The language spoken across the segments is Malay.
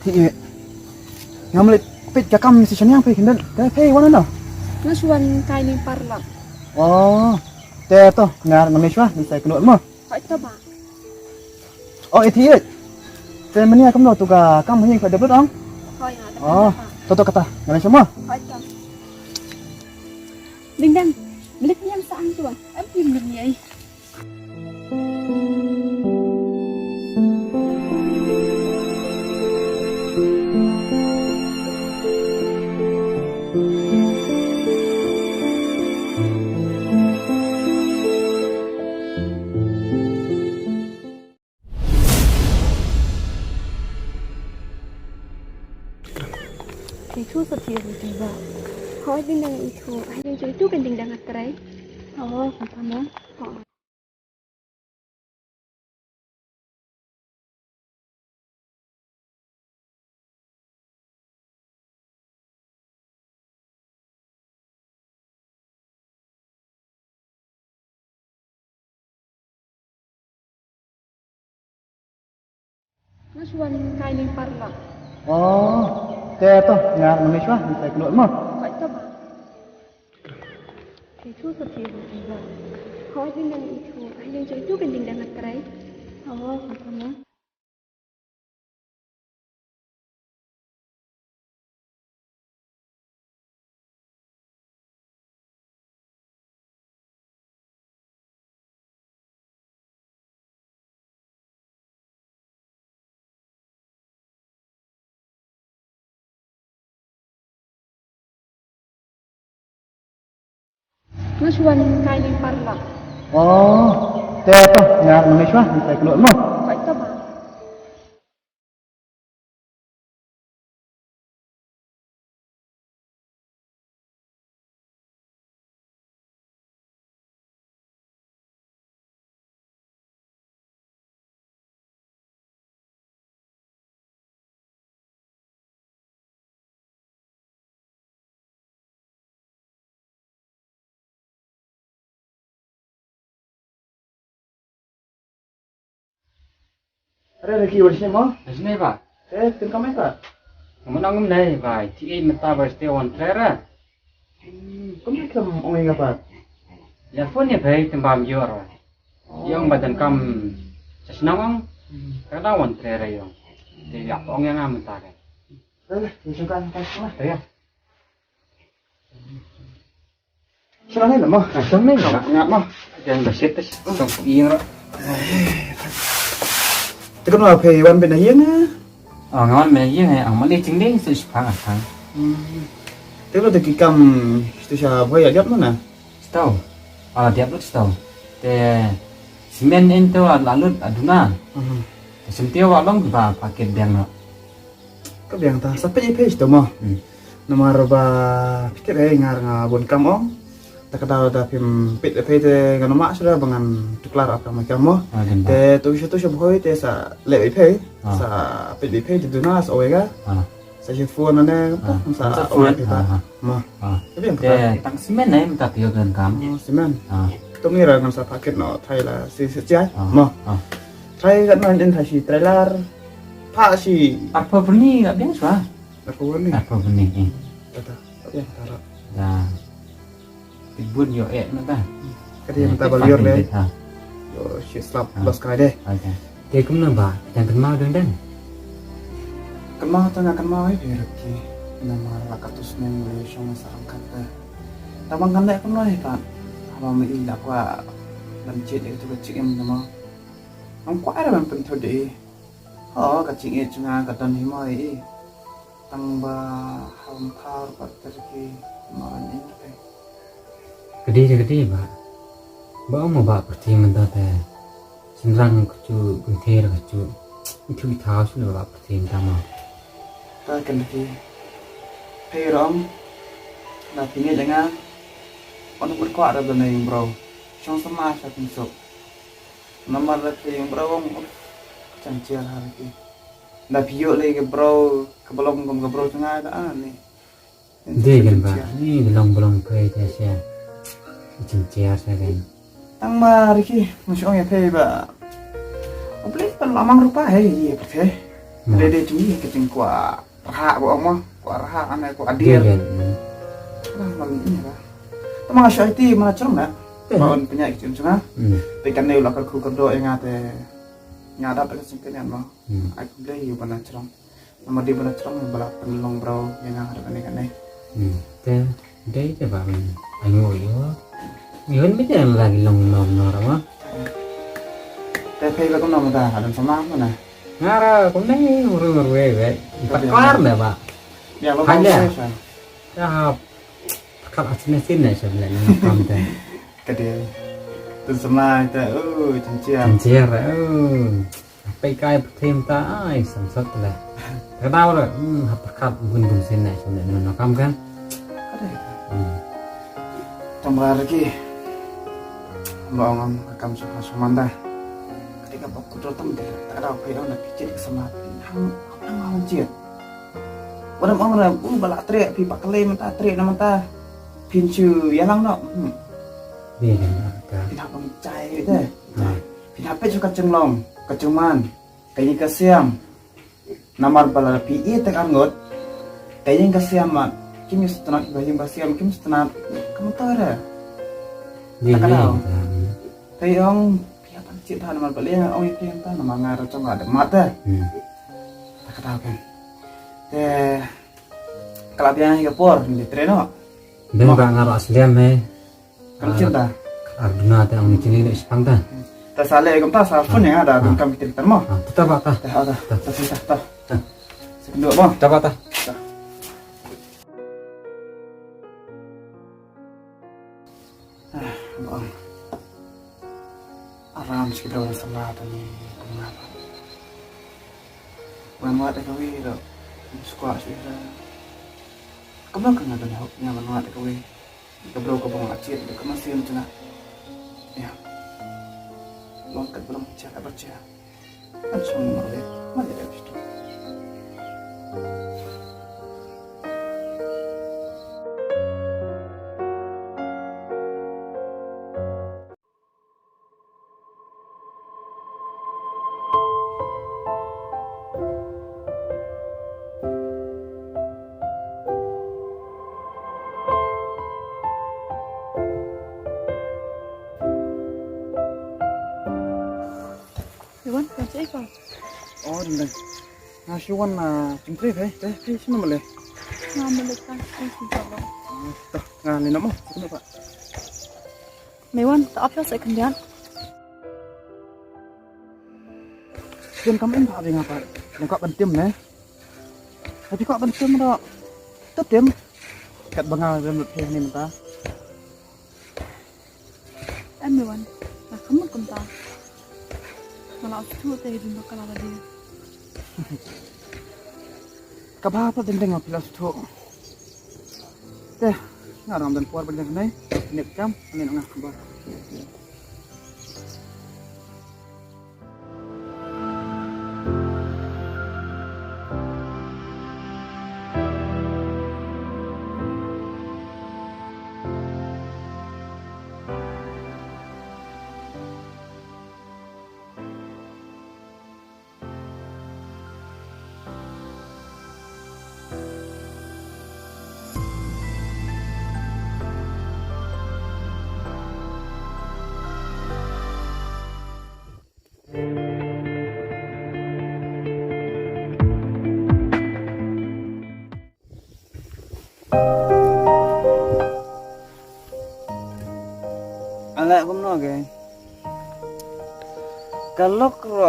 thì ngắm lại bị cả cam thì chẳng phải hiện đây thấy quá nó nó xuân cay nên parla thế to nhà ngắm mấy đi xài cái nỗi mà hỏi tao bà thì thế mình không đâu tụi cả cam mình phải được không hỏi hả to kata ngắm mấy mà hỏi tao đinh đăng balik niyan saan tuan em phim được vậy itu setia tiba hỏi đinh đăng itu hanya itu kan đinh đăng atrai sama nó xuân cay nên parla thế to nhà ngắm mấy đi xài cái nỗi mà hỏi tao bà itu setia tiba hỏi đinh đăng itu hanya itu kan đinh đăng atrai sama nó xuân cay nên parla thế to nhà ngắm mấy đi xài cái nỗi mà hỏi tao bà ada lagi bersih mau Sini Pak, kan kamu kan ngomong nih Pak, cik minta bersetewan trera. kamu kan orang apa Ya phone ni baik tembam jor. Yang badan kam sesenang kadang wan trera yang. Tidak orang yang minta kan. Disunkan lah ya Selain lah mah, Sini enggak mah. Jangan bersetes, tong ingro. Tekan lah hewan benda hiang Ngawan menaji ni, ang mali cing ding susah kan. Tapi tu kikam itu siapa boleh lihat mana? Tahu. Dia belum tahu. Te semen itu lalu aduna. Sentiau walong ba paket biang. Kau biang tak sampai page tu mah. Nomor ba pikir ngar ngabun kamong. Tak ketahui dah film pit te ngano mak sudah bangan tuklar apa macam mah. Te tu siapa boleh te sa lewat page sa pit page tu nas oega. Sa phone ane apa sa orang kita mah. Tapi yang Te tang semen ni minta tiup dan kam. Semen. Tu ni orang sa paket no Thai lah si sejai mah. Thai kan main Thai si trailer. Pak si Apa bunyi tak biasa? apa ni? Apa bunyi? Kata, ya taruh. Dah. Tibun yo nata. Kadi minta balior deh. Yo shit slap los kali deh. Okay. Dia kum nambah, jangan mau dan. Kenal atau nggak kenal ya dia lagi. Nama lakatus neng Malaysia masarang kata. Tabang kan deh kenal ya pak. Apa mungkin aku lancet itu kecil yang nama. Ang kuat ada yang penting deh. Kecil itu nggak kata ni mau ini. Tangba halam thar terki makan ini. Gede Pak. Ba mau ba perti menda te. Senrang kecu gunter kecu. Itu tahu sudah ba perti tama. Ta kan lagi. Hey rom. Nah tinggal jangan. Untuk berkuat ada benda yang bro. Cuma sama saya masuk. Nomor lagi yang bro. Cancian hari. Nah video lagi bro. Kebelum bro tengah ada nih. Dia kan Pak. Ni belum pay te sia. Cincin saya kan. Tang ma Ricky, masih orang yang pay ba. Boleh kan lamang rupa hey, iya betul. Dede cumi kecing kuah raha bu omah kuah raha aneh kuah adir. Nah malam ini lah. Temang asyik itu mana cerong nak? Bawaan penyakit cuma. Tekan ni ulah aku kerdo yang ada nyadap ke singkirnya mah. Aku beli mana cerong. Nama di mana cerong bala penlong bro yang ada kan ni. Đây cho bạn anh ngồi đó. Nhớ biết là lòng nó đó. Tapi kalau nama dah ada sama mana? Ngara cũng đấy ngồi vậy. Bắt clar nè bà. Ya lo Ada. kau Ya kalau sini này sẽ là cầm tay. cái dia. Tu sama itu, cincin. Chia ra. Bay cay thêm ta ai sản xuất là. Cái đau rồi, hợp khát bùn xin này sẽ là nó cầm kan. Tambah lagi, bawang akam suka sumanda. Ketika bapak terutama tak ada apa yang nak kicik sama hang hancur. Orang balak teriak pi pak kele mentah teriak nama mentah. Pincu yang nak. Dia kan. Pin apa mencai gitu. Pin apa suka cenglong, kecuman, kayak kasiam. Namar balak pi tak anggot. Kayak kasiam mat. Kim setengah bahim basiam kim setengah kamu tahu ada. Dia Tahu. Tapi orang pihak cerita nama balik orang itu yang tahu nama ngarang cuma ada mata. Tak tahu kan. Kalau biang yang kapur di treno. Dia nggak ngaruh asliam Kalau cerita. Arduna ada orang ini di Sepang dah. Tak salah kamu tahu sahaja yang ada dalam kami cerita mau. Tetap apa? Tak. Sekenduk mau. Tetap apa? Bang. Aram sekitar orang salah tadi kenapa? Manwat kau ini lo, suka sih. Kamu kan ada hoknya manwat kau ini. Kebro kau bang acit, kau masih macam ya. Longkat belum baca. Kan semua mana ada itu. Iwan, baca ikut. Oh, ini. Nasiwan na cingkri teh sini boleh. Nah, melekat di sini. Tuh, ngalih nama, kenapa? Mewan, tak apa saya kendian. Diam kamu ini apa ngapa? Yang kau pentim nih. Tapi kau pentim dah. Tetap diam. Kat bengal dalam lebih ni mentah. Mewan, nah kamu kental. Kalau aku teh jumpa kalau ada dia. Kabah apa tentang apa lah tu? Teh, ngaram dan puar banyak ni. Nek jam, ni ngah kabar. Anak kamu lagi. Kalau kau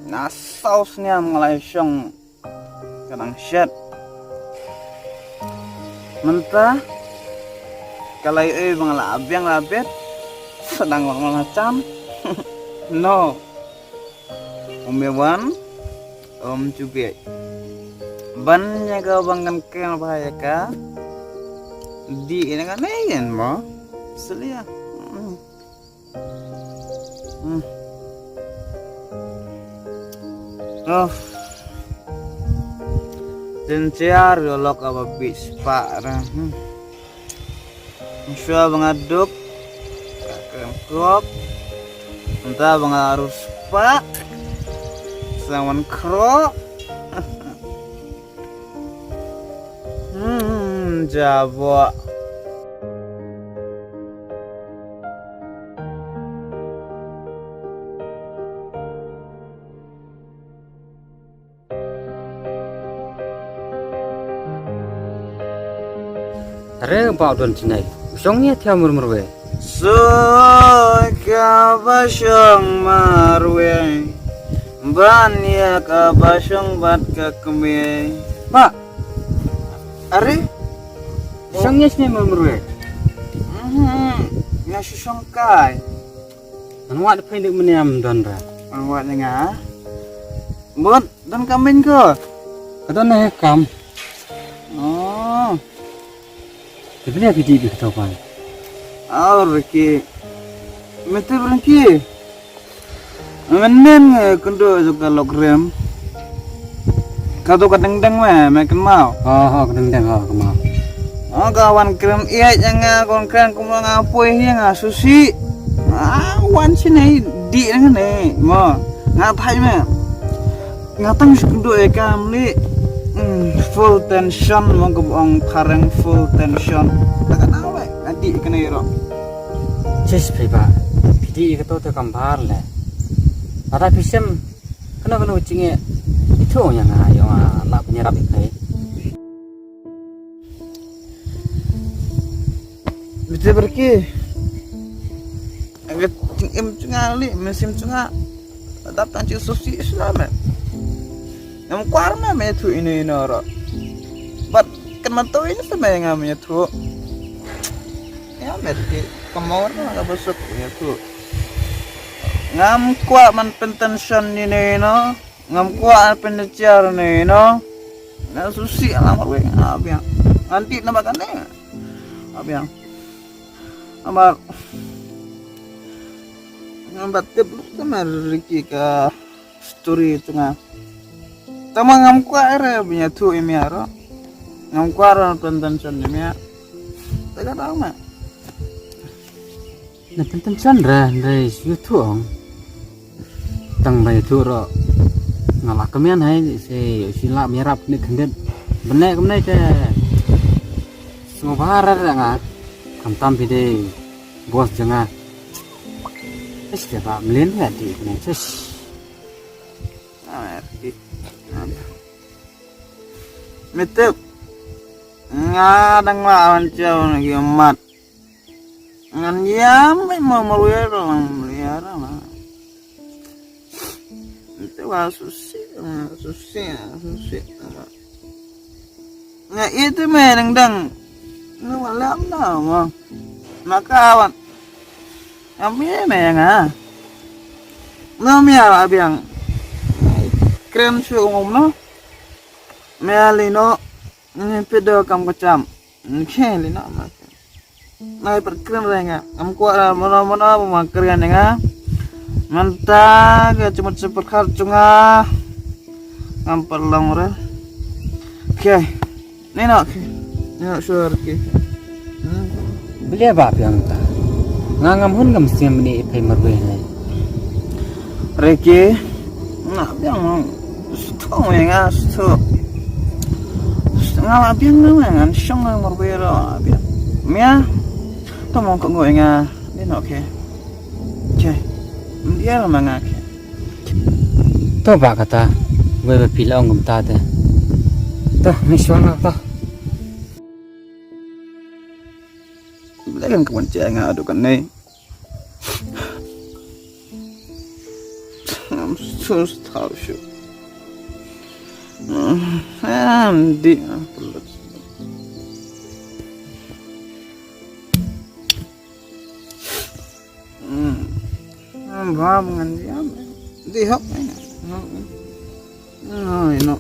nasausnya mengalami syong kadang shed. Mentah kalau itu mengalah abiang labet sedang macam no. Om Ewan, Om Cubit. Bannya kau bangkan ke bahaya ka? Di ini kan lain mo. Selia. Oh, Cinciar golok apa bis pak dah. Musya bangaduk, kengkok, entah bangarus pak, sawan kro. Jabo. Are ba don chinai. Usongnya theo murmurwe. So ka basyong marwe. Banya ka basyong bat ka keme. Ba, Are? usongnya sini murmurwe. Nga syong kai. Anwa de pendik meniam don ra. Awak nga. Bot dan kamin ko. Kadon ne kam. Oh, Tebnya pidi bi topan. Riki. Mete berengki. Menen kundo juga logram. Kado kadang-dang makan mau. Oh, kedeng-deng kemau. Kawan krem iya jangan kawan krem kumang apoi yang susi. Wan sini di dengan ni. Mo ngapai me. Ngatang kundo kamli. Full tension mau kebong pareng full tension. Tak apa. Nanti kena iro. Ches peba. Pidi ikato te kambar le. Ada pisem kena ucingnya itu yang ayo lah penyerap ikai. Bisa pergi. Agak tingem cengali mesim cenga. Datang ci susi Islam. Yang kuarna me tu ini ora. But kan mantu ini sama yang namanya tu. Ya merti kemauan enggak besok ya tu. Ngam kuat man pentension ini no. Ngam kuat pendecar ni no. Nggak susi alamar we abiang. Nanti nampak kan abiang. Amar ngambat tebuk sama Ricky ke story tengah. Tama ngam kuat ere punya tu ini aro. Ngam kuat pentension ini ya. Tak tahu mah. Nah, tenten chandra dari YouTube. Tang bay tu ro ngalak kemian hai se sila merap ni kendet benek kemne ke semua barar nga kamtam pide bos jenga es dia ba melin ya di kene ses Merti. Metep. Ngadang lawan jauh lagi emat. Ngan yam mau meluar orang melihara lah. Itu susi. Nah itu dang ngalam nama. Maka awan. Kami menga. Namanya abiang. Krem su umum no. Mealino ni pedo kam kecam. Ni no mak. Nai perkrem renga. Am kuat mana makaryan renga. Mantap, cuma seperkar cunga. Ngampar lang Okay. Ni nak. Ni nak suar ke. beli apa yang ta ngangam hun ngam siam ni pai marbe hai Reki. Nak biang stong yang sto. Ngala biang ngan syong ngang marbera biang. Mia. Tomong ko ngoinga. Ni nak ke. Okay. Dia mangak. to ba kata we pila ngam ta de to ni shwana ta Lekan kawan cek ngadu kan ni. I'm so tahu. Di pelut. Bam ngan dia. Di hok ni. No, no, no.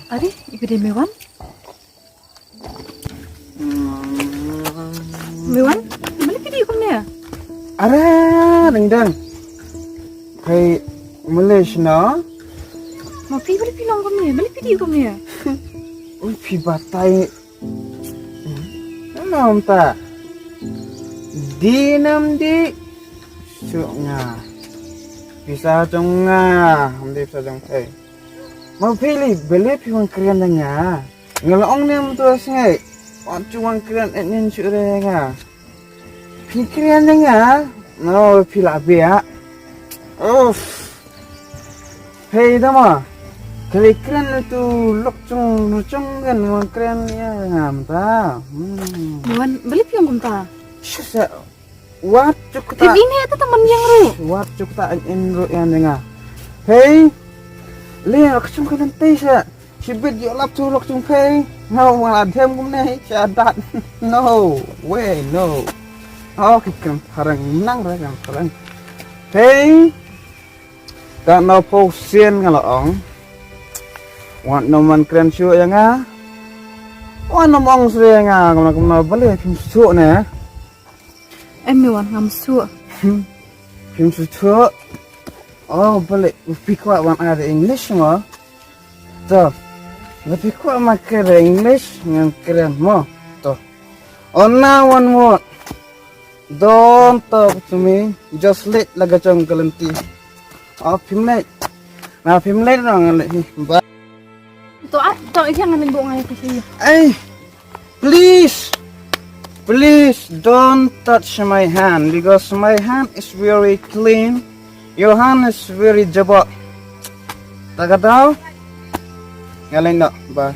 Ari, ikut dia Mewan. Mewan, balik video kau ni ya? Ara, dang. Hey, Malaysia. Mau pergi balik film kau ni, balik video kau ni ya? Pi batai. Nam ta. Di nam di. Suknya. Bisa jonga, ambil bisa jong hey. Mau pilih beli piwang keren dengnya. Ngelong ni am tu asengai. Cuang keren etnin sure nga. Pi keren dengnya. No pi labi ya. Uff. Hey dama. Kali keren itu lucung kan ngon keren ya ngam ta. Mewan, balik film kau ta? Shusa. Wat cuk Tim ta. ini itu teman yang ru. Wat cuk ta in ro yang denga. Hey. Le lucung kan tei sa. Sibit yo lap tu lucung pei. No malah dem kum nei cadat. No way no. Oh kikam harang menang ra kan harang. Hey. Tak mau posien ngalong. Want no man keren syuk ya nga. Want no mong sre nga kena balik film syuk ne. Mewan, ngam su. Film syuk. Oh balik upi kuat wan ada English mo. Tu. Lebih kuat makan English yang keren mo. Tu. Oh now one more. Don't talk to me. Just let laga chong kalenti. Oh film late. Nah film late orang ni. Tu jangan nembok ngai kasi. Hey, please don't touch my hand because my hand is very clean. Your hand is very jabak. Tak tahu? Ngalain tak? Bye.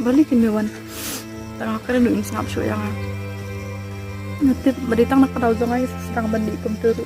Balik Mewan. Tengah keren dulu sangap syuk yang. Nanti berditang nak kau jangan sedang bandi komputer.